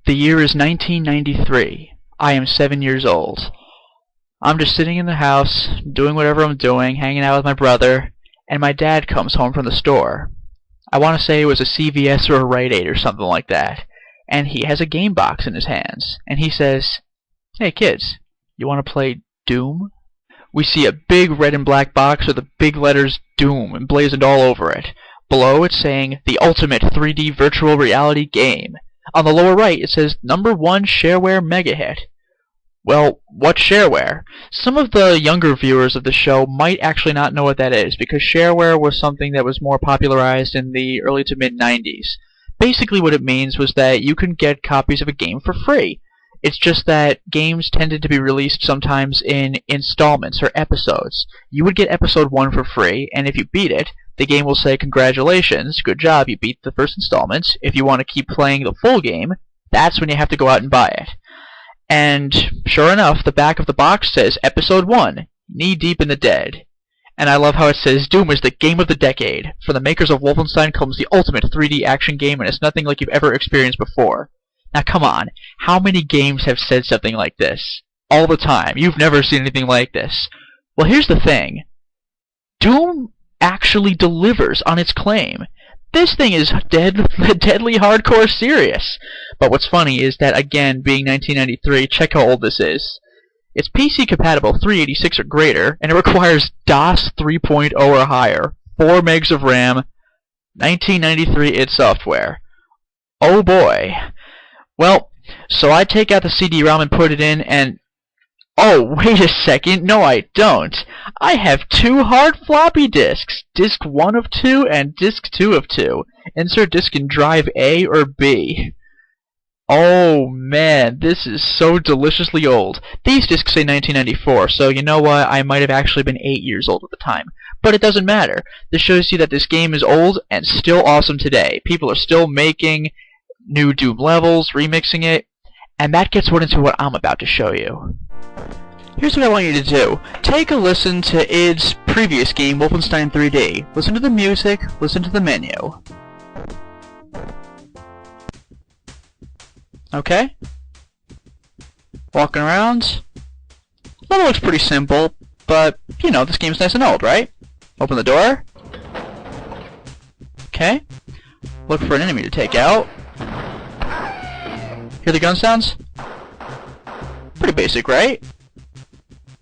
The year is 1993. I am 7 years old. I'm just sitting in the house, doing whatever I'm doing, hanging out with my brother, and my dad comes home from the store. I want to say it was a CVS or a Rite Aid or something like that. And he has a game box in his hands, and he says, "Hey kids, you want to play Doom?" We see a big red and black box with the big letters Doom emblazoned all over it. Below it's saying, "The ultimate 3D virtual reality game." On the lower right it says, #1 shareware mega hit. Well, what's shareware? Some of the younger viewers of the show might actually not know what that is, because shareware was something that was more popularized in the early to mid-90s. Basically what it means was that you can get copies of a game for free. It's just that games tended to be released sometimes in installments or episodes. You would get episode 1 for free, and if you beat it, the game will say, "Congratulations, good job, you beat the first installment." If you want to keep playing the full game, that's when you have to go out and buy it. And sure enough, the back of the box says, Episode 1, Knee Deep in the Dead. And I love how it says, "Doom is the game of the decade. From the makers of Wolfenstein comes the ultimate 3D action game, and it's nothing like you've ever experienced before." Now come on, how many games have said something like this? All the time. You've never seen anything like this. Well, here's the thing. Doom actually delivers on its claim. This thing is deadly hardcore serious. But what's funny is that, again, being 1993, check how old this is. It's PC compatible 386 or greater, and it requires DOS 3.0 or higher, 4 megs of RAM, 1993 id Software. Oh boy. Well, so I take out the CD-ROM and put it in, and oh, wait a second, no I don't. I have 2 hard floppy disks, disk 1 of 2 and disk 2 of 2. Insert disk in drive A or B. Oh man, this is so deliciously old. These discs say 1994, so you know what, I might have actually been 8 years old at the time. But it doesn't matter. This shows you that this game is old and still awesome today. People are still making new Doom levels, remixing it, and that gets into what I'm about to show you. Here's what I want you to do. Take a listen to id's previous game, Wolfenstein 3D. Listen to the music, listen to the menu. Okay? Walking around. Level looks pretty simple, but, you know, this game's nice and old, right? Open the door. Okay. Look for an enemy to take out. Hear the gun sounds? Pretty basic, right?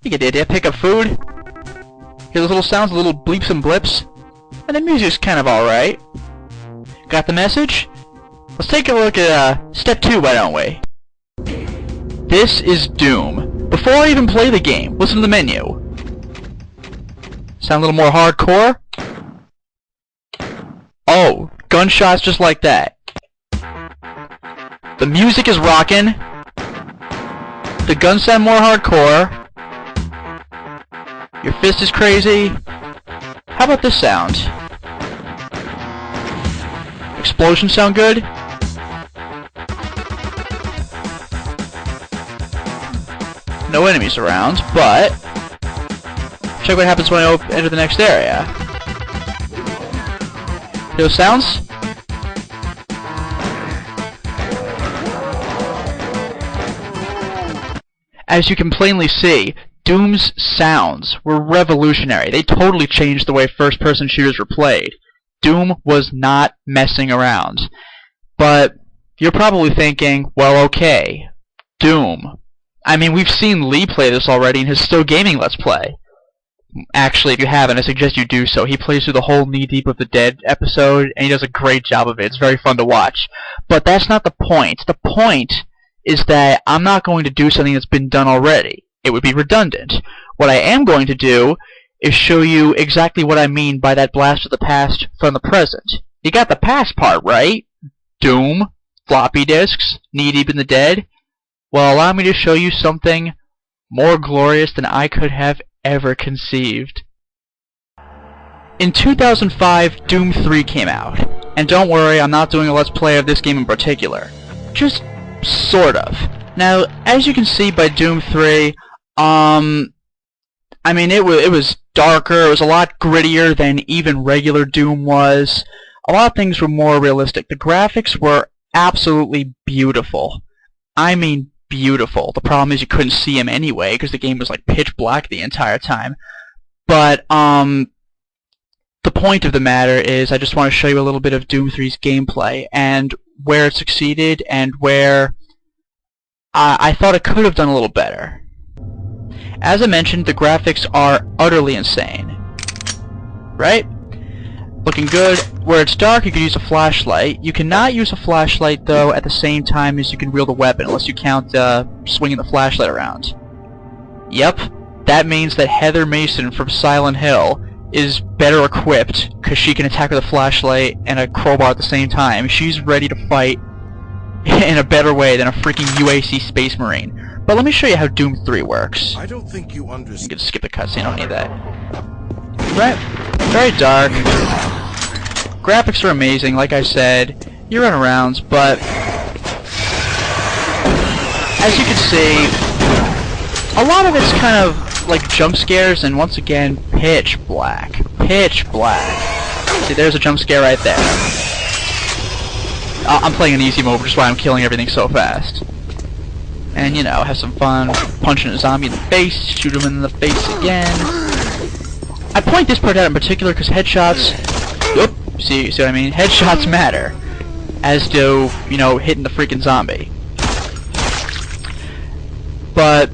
You get the idea. Pick up food. Hear those little sounds, the little bleeps and blips. And the music's kind of alright. Got the message? Let's take a look at step 2, why don't we? This is Doom. Before I even play the game, listen to the menu. Sound a little more hardcore? Oh, gunshots just like that. The music is rockin'. The guns sound more hardcore. Your fist is crazy. How about this sound? Explosions sound good? No enemies around, but check what happens when I enter the next area. Hear those sounds? As you can plainly see, Doom's sounds were revolutionary. They totally changed the way first-person shooters were played. Doom was not messing around. But you're probably thinking, well, okay, Doom. I mean, we've seen Lee play this already in his Still Gaming Let's Play. Actually, if you haven't, I suggest you do so. He plays through the whole Knee Deep of the Dead episode, and he does a great job of it. It's very fun to watch. But that's not the point. The point is that I'm not going to do something that's been done already. It would be redundant. What I am going to do is show you exactly what I mean by that blast of the past from the present. You got the past part, right? Doom, floppy disks, Knee Deep in the Dead. Well, allow me to show you something more glorious than I could have ever conceived. In 2005, Doom 3 came out. And don't worry, I'm not doing a Let's Play of this game in particular. Just sort of. Now, as you can see by Doom 3, I mean, it was darker, it was a lot grittier than even regular Doom was. A lot of things were more realistic. The graphics were absolutely beautiful. I mean beautiful. The problem is you couldn't see him anyway, because the game was like pitch black the entire time. But, the point of the matter is I just want to show you a little bit of Doom 3's gameplay, and where it succeeded, and where I thought it could have done a little better. As I mentioned, the graphics are utterly insane. Right? Looking good. Where it's dark, you can use a flashlight. You cannot use a flashlight, though, at the same time as you can wield a weapon, unless you count swinging the flashlight around. Yep, that means that Heather Mason from Silent Hill is better equipped, because she can attack with a flashlight and a crowbar at the same time. She's ready to fight in a better way than a freaking UAC Space Marine. But let me show you how Doom 3 works. I don't think you understand. You can skip the cutscene, I don't need that. Right? Very dark. Graphics are amazing, like I said. You run around, but as you can see, a lot of it's kind of like jump scares, and once again, pitch black. Pitch black. See, there's a jump scare right there. I'm playing an easy mode, which is why I'm killing everything so fast. And, you know, have some fun punching a zombie in the face, shoot him in the face again. I point this part out in particular because headshots... Oop, see what I mean? Headshots matter. As do, you know, hitting the freaking zombie. But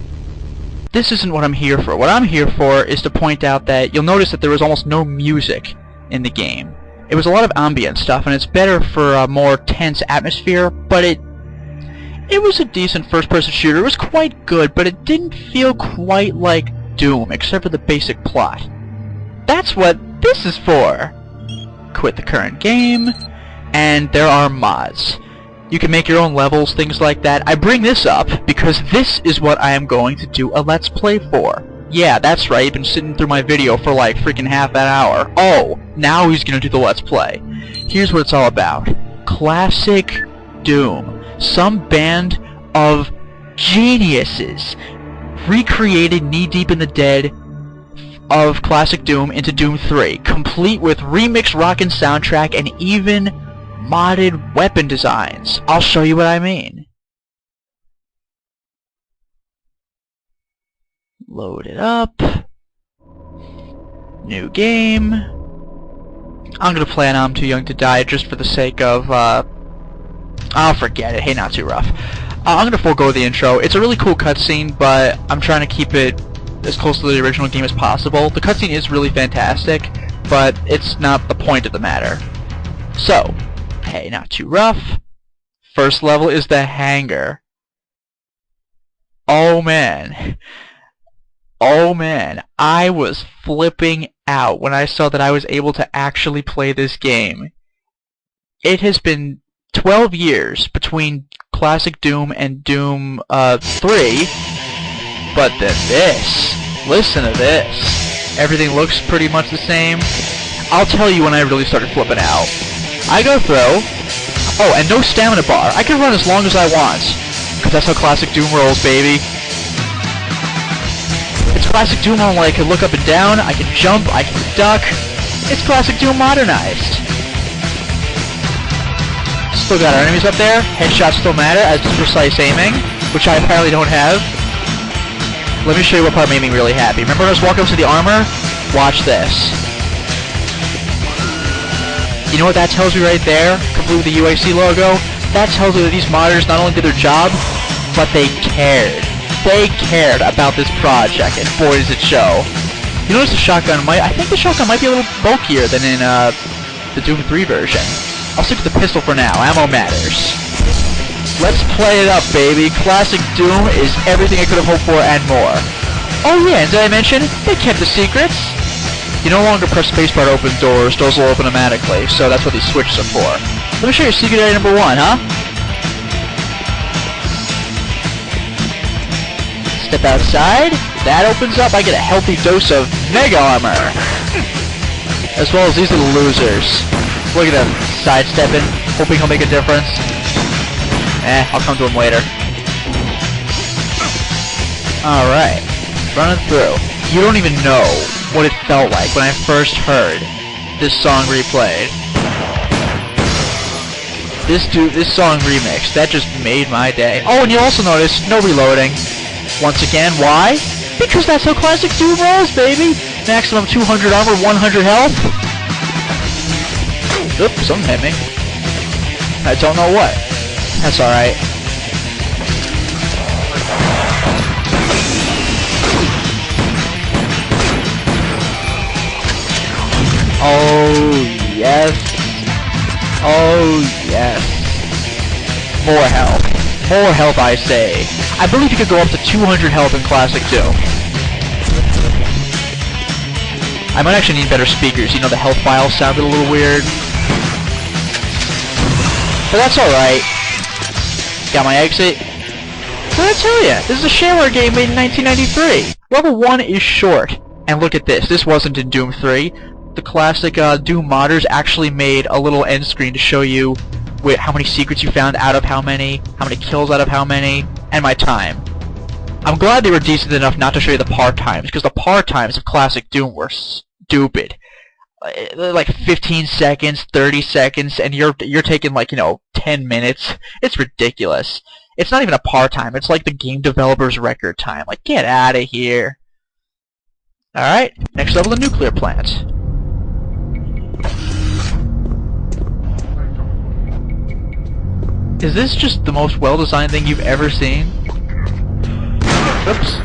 this isn't what I'm here for. What I'm here for is to point out that you'll notice that there was almost no music in the game. It was a lot of ambient stuff, and it's better for a more tense atmosphere, but it was a decent first-person shooter. It was quite good, but it didn't feel quite like Doom, except for the basic plot. That's what this is for! Quit the current game, and there are mods. You can make your own levels, things like that. I bring this up because this is what I am going to do a Let's Play for. Yeah, that's right, you've been sitting through my video for like freaking half an hour. Oh, now he's gonna do the Let's Play. Here's what it's all about. Classic Doom. Some band of geniuses recreated knee-deep in the dead of classic Doom into Doom 3, complete with remixed rockin' soundtrack and even modded weapon designs. I'll show you what I mean. Load it up. New game. I'm gonna play on I'm Too Young to Die just for the sake of, I'll forget it. Hey, not too rough. I'm gonna forego the intro. It's a really cool cutscene, but I'm trying to keep it as close to the original game as possible. The cutscene is really fantastic, but it's not the point of the matter. So, hey, not too rough. First level is the hangar. Oh man. Oh man, I was flipping out when I saw that I was able to actually play this game. It has been 12 years between classic Doom and Doom 3, but then this. Listen to this. Everything looks pretty much the same. I'll tell you when I really started flipping out. I go through. Oh, and no stamina bar. I can run as long as I want, because that's how classic Doom rolls, baby. It's classic Doom on where I can look up and down, I can jump, I can duck. It's classic Doom modernized. Still got our enemies up there. Headshots still matter, as does precise aiming, which I apparently don't have. Let me show you what part made me really happy. Remember when I was walking up to the armor? Watch this. You know what that tells me right there? Complete with the UAC logo? That tells me that these modders not only did their job, but they cared. They cared about this project, and boy does it show. You notice the shotgun I think the shotgun might be a little bulkier than in the Doom 3 version. I'll stick with the pistol for now, ammo matters. Let's play it up, baby. Classic Doom is everything I could have hoped for and more. Oh yeah, and did I mention, they kept the secrets? You no longer press spacebar to open doors, doors will open automatically, so that's what these switches are for. Let me show you secret area number 1, huh? Step outside, that opens up, I get a healthy dose of mega armor. As well as these little losers. Look at him, sidestepping, hoping he'll make a difference. I'll come to him later. Alright, running through. You don't even know what it felt like when I first heard this song replayed. This song remix, that just made my day. Oh, and you'll also notice, no reloading. Once again, why? Because that's how classic Doom rolls, baby! Maximum 200 armor, 100 health. Oops, something hit me. I don't know what. That's alright. Oh, yes. Oh, yes. More health. More health, I say. I believe you could go up to 200 health in Classic Doom. I might actually need better speakers. You know, the health files sounded a little weird. But that's alright. Got my exit. What did I tell ya? This is a shareware game made in 1993. Level 1 is short. And look at this. This wasn't in Doom 3. The classic Doom modders actually made a little end screen to show you how many secrets you found out of how many kills out of how many, and my time. I'm glad they were decent enough not to show you the par times, because the par times of classic Doom were stupid. Like 15 seconds, 30 seconds, and you're taking like, 10 minutes. It's ridiculous. It's not even a par time. It's like the game developer's record time. Like, get out of here. Alright, next level, the nuclear plant. Is this just the most well-designed thing you've ever seen? Oops.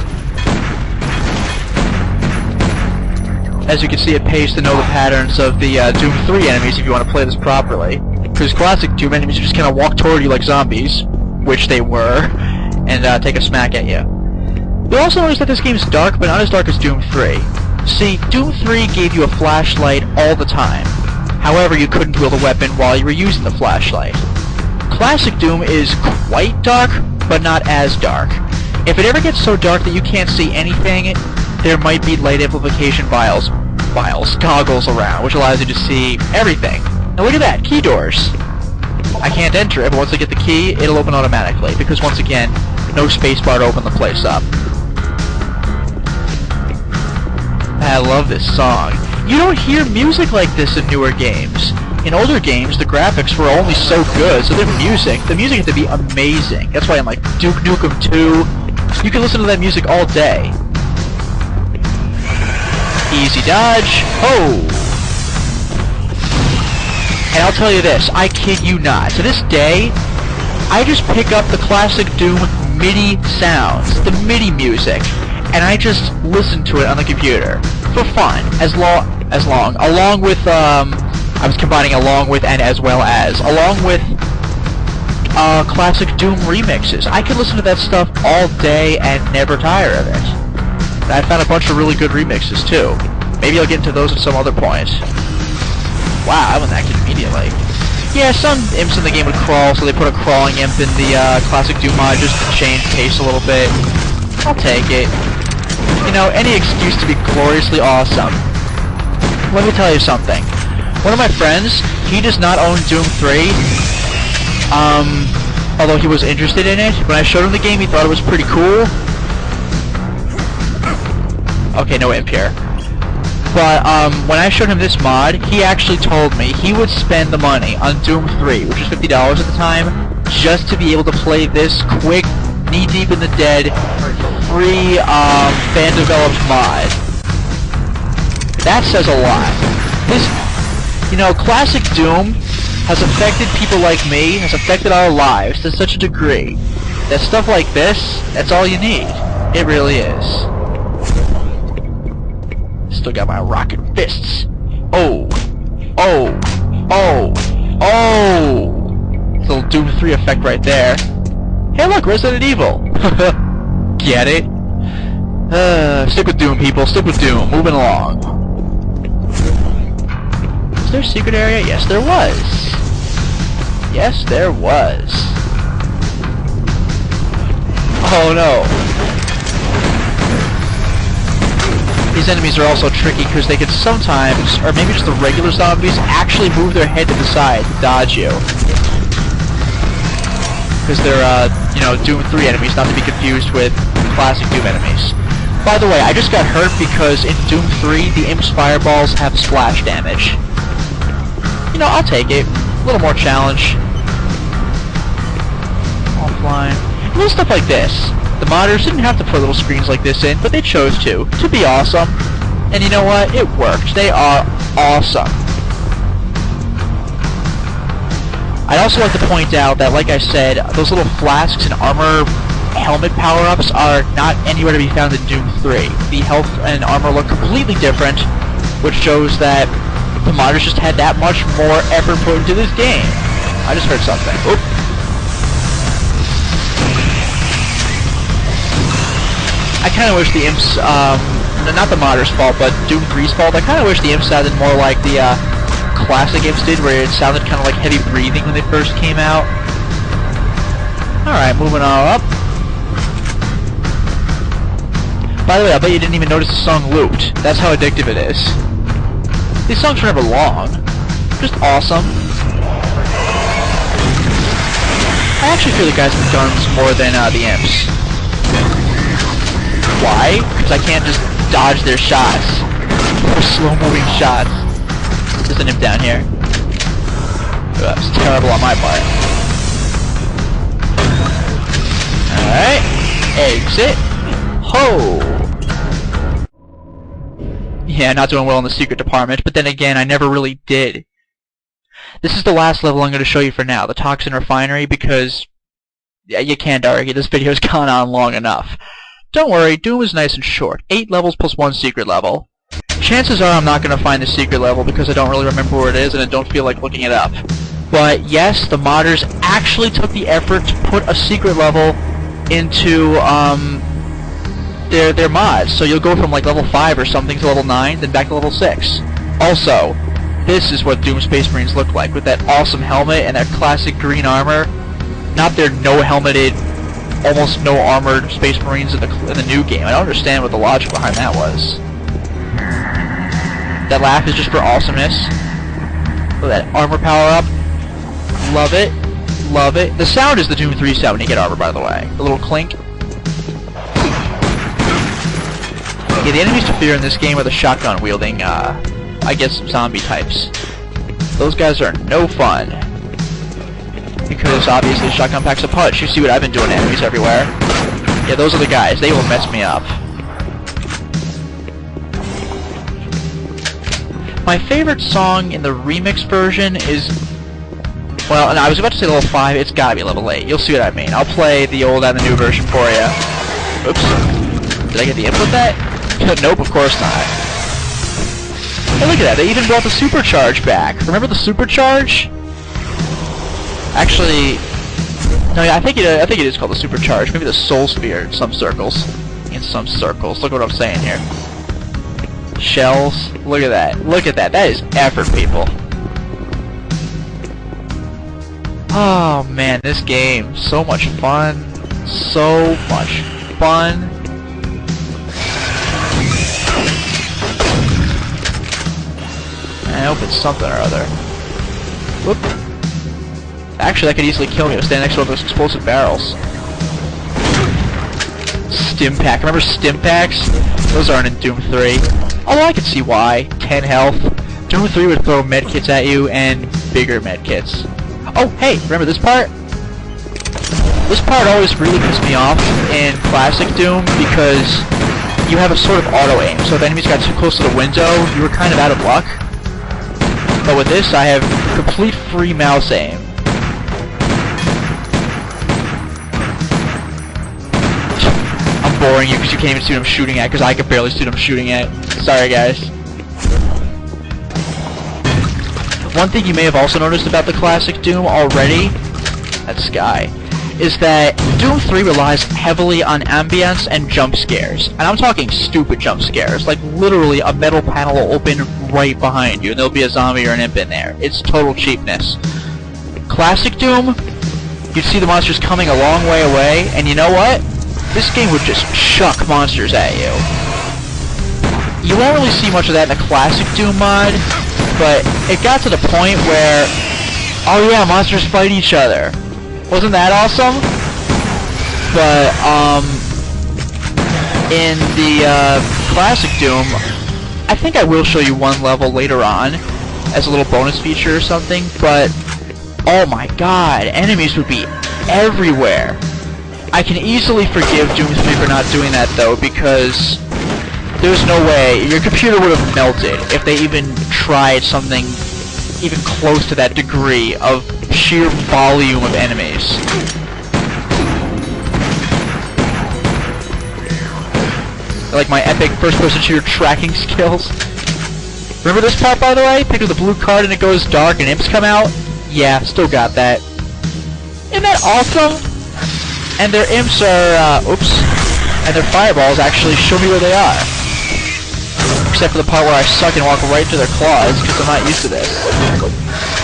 As you can see, it pays to know the patterns of the Doom 3 enemies if you want to play this properly. Because classic Doom enemies just kind of walk toward you like zombies, which they were, and take a smack at you. You'll also notice that this game's dark, but not as dark as Doom 3. See, Doom 3 gave you a flashlight all the time. However, you couldn't wield a weapon while you were using the flashlight. Classic Doom is quite dark, but not as dark. If it ever gets so dark that you can't see anything, there might be light amplification goggles around, which allows you to see everything. Now look at that, key doors. I can't enter it, but once I get the key, it'll open automatically, because once again, no spacebar to open the place up. I love this song. You don't hear music like this in newer games. In older games, the graphics were only so good, so the music had to be amazing. That's why I'm like, Duke Nukem 2, you can listen to that music all day. Easy dodge. Oh! And I'll tell you this, I kid you not, to this day, I just pick up the classic Doom MIDI sounds, the MIDI music, and I just listen to it on the computer, for fun, along with, I was combining along with and as well as, along with classic Doom remixes. I could listen to that stuff all day and never tire of it. And I found a bunch of really good remixes too. Maybe I'll get into those at some other point. Wow, I went that kid immediately. Yeah, some imps in the game would crawl, so they put a crawling imp in the classic Doom mod just to change pace a little bit. I'll take it. You know, any excuse to be gloriously awesome. Let me tell you something. One of my friends, he does not own Doom 3, although he was interested in it. When I showed him the game, he thought it was pretty cool. Okay, no imp here. But, when I showed him this mod, he actually told me he would spend the money on Doom 3, which was $50 at the time, just to be able to play this quick, knee-deep in the dead, free, fan-developed mod. That says a lot. This, you know, classic Doom has affected people like me, has affected our lives to such a degree that stuff like this, that's all you need. It really is. Still got my rocket fists. Oh. Oh. Oh. Oh. Little Doom 3 effect right there. Hey look, Resident Evil. Get it? Stick with Doom, people. Stick with Doom. Moving along. Is there a secret area? Yes, there was. Yes, there was. Oh no. These enemies are also tricky because they can sometimes, or maybe just the regular zombies, actually move their head to the side to dodge you. Because they're, you know, Doom 3 enemies, not to be confused with classic Doom enemies. By the way, I just got hurt because in Doom 3, the Imp's fireballs have splash damage. You know, I'll take it. A little more challenge. lifeline. Little stuff like this. The modders didn't have to put little screens like this in, but they chose to be awesome. And you know what? It worked. They are awesome. I'd also like to point out that, like I said, those little flasks and armor helmet power-ups are not anywhere to be found in Doom 3. The health and armor look completely different, which shows that the modders just had that much more effort put into this game. I just heard something. Oop. I kind of wish the imps, not the modders' fault, but Doom 3's fault, I kind of wish the imps sounded more like the classic imps did, where it sounded kind of like heavy breathing when they first came out. Alright, moving on up. By the way, I bet you didn't even notice the song looped. That's how addictive it is. These songs are never long. Just awesome. I actually feel the guys with guns more than the imps. Why? Because I can't just dodge their shots. They're slow-moving shots. There's an imp down here. Ooh, that was terrible on my part. Alright. Exit. Ho! Yeah, not doing well in the secret department, but then again, I never really did. This is the last level I'm going to show you for now, the Toxin refinery, because yeah, you can't argue, this video's gone on long enough. Don't worry, Doom is nice and short. 8 levels plus 1 secret level. Chances are I'm not going to find the secret level because I don't really remember where it is and I don't feel like looking it up. But yes, the modders actually took the effort to put a secret level into their mods. So you'll go from like level 5 or something to level 9, then back to level 6. Also, this is what Doom Space Marines look like, with that awesome helmet and that classic green armor. Not their no-helmeted, almost no-armored Space Marines in the new game. I don't understand what the logic behind that was. That laugh is just for awesomeness. Look at that armor power-up. Love it. Love it. The sound is the Doom 3 sound when you get armor, by the way. The little clink. Yeah, the enemies to fear in this game are the shotgun-wielding, I guess, zombie types. Those guys are no fun. Because, obviously, shotgun packs a punch. You see what I've been doing to enemies everywhere. Yeah, those are the guys. They will mess me up. My favorite song in the remix version is... Well, and I was about to say level 5. It's gotta be level 8. You'll see what I mean. I'll play the old and the new version for you. Oops. Did I get the input that? Nope, of course not. Hey, look at that. They even brought the supercharge back. Remember the supercharge? Actually, no, yeah, I think it is called the supercharge. Maybe the soul sphere in some circles. In some circles. Look what I'm saying here. Shells. Look at that. Look at that. That is effort, people. Oh man, this game. So much fun. So much fun. I hope it's something or other. Whoop. Actually, that could easily kill me. I was standing next to one of those explosive barrels. Stim pack. Remember stim packs? Those aren't in Doom 3. Although I can see why. 10 health. Doom 3 would throw medkits at you and bigger medkits. Oh, hey, remember this part? This part always really pissed me off in Classic Doom because you have a sort of auto-aim. So if enemies got too close to the window, you were kind of out of luck. But with this, I have complete free mouse aim. I'm boring you because you can't even see what I'm shooting at, because I can barely see what I'm shooting at. Sorry, guys. One thing you may have also noticed about the classic Doom already, that sky, is that Doom 3 relies heavily on ambience and jump scares. And I'm talking stupid jump scares, like literally a metal panel will open right behind you and there'll be a zombie or an imp in there. It's total cheapness. Classic Doom, you'd see the monsters coming a long way away, and you know what? This game would just chuck monsters at you. You won't really see much of that in the classic Doom mod, but it got to the point where, oh yeah, monsters fight each other. Wasn't that awesome? But, in the, classic Doom, I think I will show you one level later on, as a little bonus feature or something, but, oh my god, enemies would be everywhere. I can easily forgive Doom 3 for not doing that, though, because there's no way your computer would have melted if they even tried something even close to that degree of sheer volume of enemies. Like my epic first-person shooter tracking skills. Remember this part, by the way? Pick up the blue card and it goes dark and imps come out? Yeah, still got that. Isn't that awesome? And their imps are, and their fireballs actually show me where they are. Except for the part where I suck and walk right to their claws, because I'm not used to this.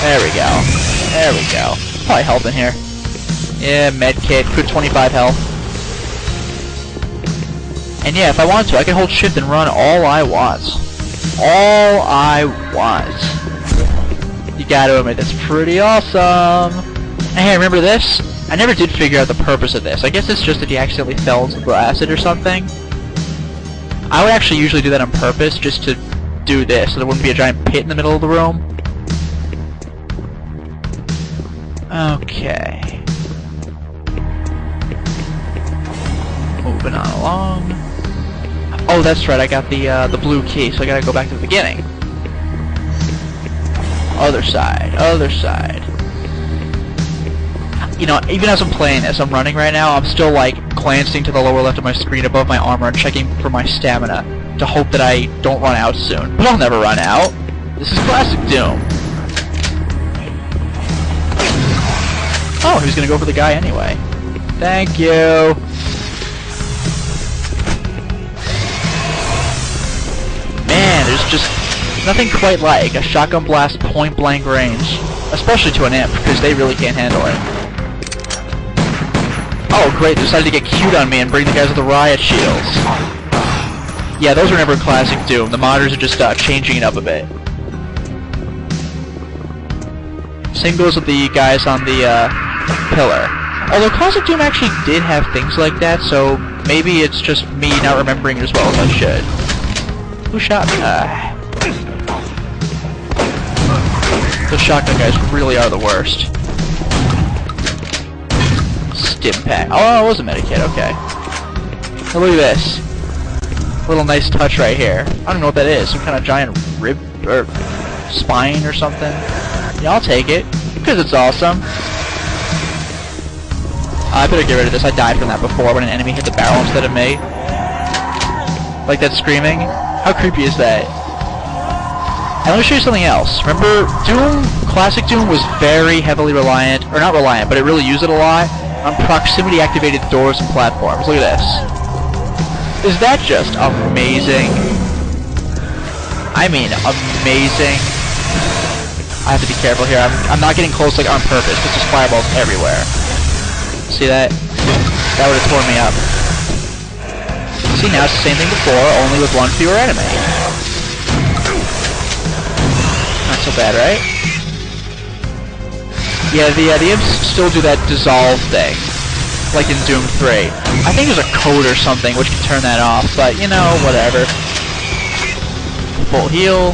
There we go. There we go. Probably health in here. Yeah, medkit, quick 25 health. And yeah, if I want to, I can hold shift and run all I want. All I want. You gotta admit, that's pretty awesome. And hey, remember this? I never did figure out the purpose of this. I guess it's just that you accidentally fell into acid or something. I would actually usually do that on purpose, just to do this, so there wouldn't be a giant pit in the middle of the room. Okay. Moving on along. Oh, that's right, I got the blue key, so I gotta go back to the beginning. Other side, other side. You know, even as I'm playing this, I'm running right now, I'm still, like, glancing to the lower left of my screen above my armor and checking for my stamina to hope that I don't run out soon. But I'll never run out. This is classic Doom. Oh, he was gonna go for the guy anyway. Thank you. Man, there's just nothing quite like a shotgun blast point-blank range. Especially to an imp, because they really can't handle it. Oh great, they decided to get cute on me and bring the guys with the riot shields. Yeah, those were never classic Doom. The modders are just changing it up a bit. Same goes with the guys on the pillar. Although classic Doom actually did have things like that, so maybe it's just me not remembering it as well as I should. Who shot me? Those shotgun guys really are the worst. Stim pack. Oh, it was a medikit, okay. Now look at this. Little nice touch right here. I don't know what that is. Some kind of giant rib or spine or something. Yeah, I'll take it. Because it's awesome. I better get rid of this. I died from that before when an enemy hit the barrel instead of me. Like that screaming. How creepy is that? And let me show you something else. Remember, Doom, classic Doom was very heavily reliant, or not reliant, but it really used it a lot, on proximity-activated doors and platforms. Look at this. Is that just amazing? I mean, amazing. I have to be careful here. I'm not getting close like on purpose, because there's fireballs everywhere. See that? That would have torn me up. See, now it's the same thing before, only with one fewer enemy. Not so bad, right? Yeah, the imps still do that dissolve thing, like in Doom 3. I think there's a code or something which can turn that off, but you know, whatever. Full heal.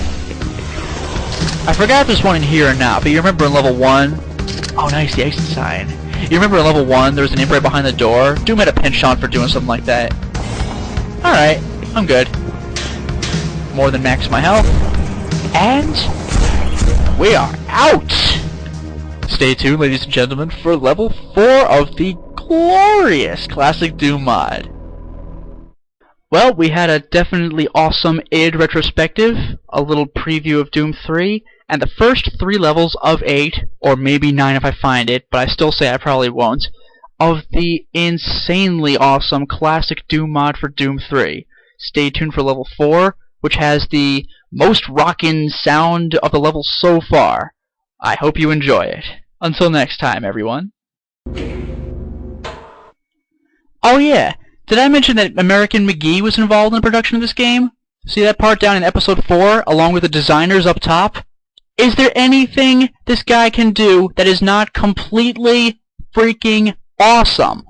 I forgot if there's one in here or not, but you remember in level 1? Oh nice, the exit sign. You remember in level 1 there was an imp right behind the door? Doom had a penchant for doing something like that. Alright, I'm good. More than max my health. And we are out! Stay tuned, ladies and gentlemen, for level 4 of the glorious Classic Doom mod. Well, we had a definitely awesome id retrospective, a little preview of Doom 3, and the first 3 levels of 8, or maybe 9 if I find it, but I still say I probably won't, of the insanely awesome Classic Doom mod for Doom 3. Stay tuned for level 4, which has the most rockin' sound of the level so far. I hope you enjoy it. Until next time, everyone. Oh yeah, did I mention that American McGee was involved in the production of this game? See that part down in episode 4, along with the designers up top? Is there anything this guy can do that is not completely freaking awesome?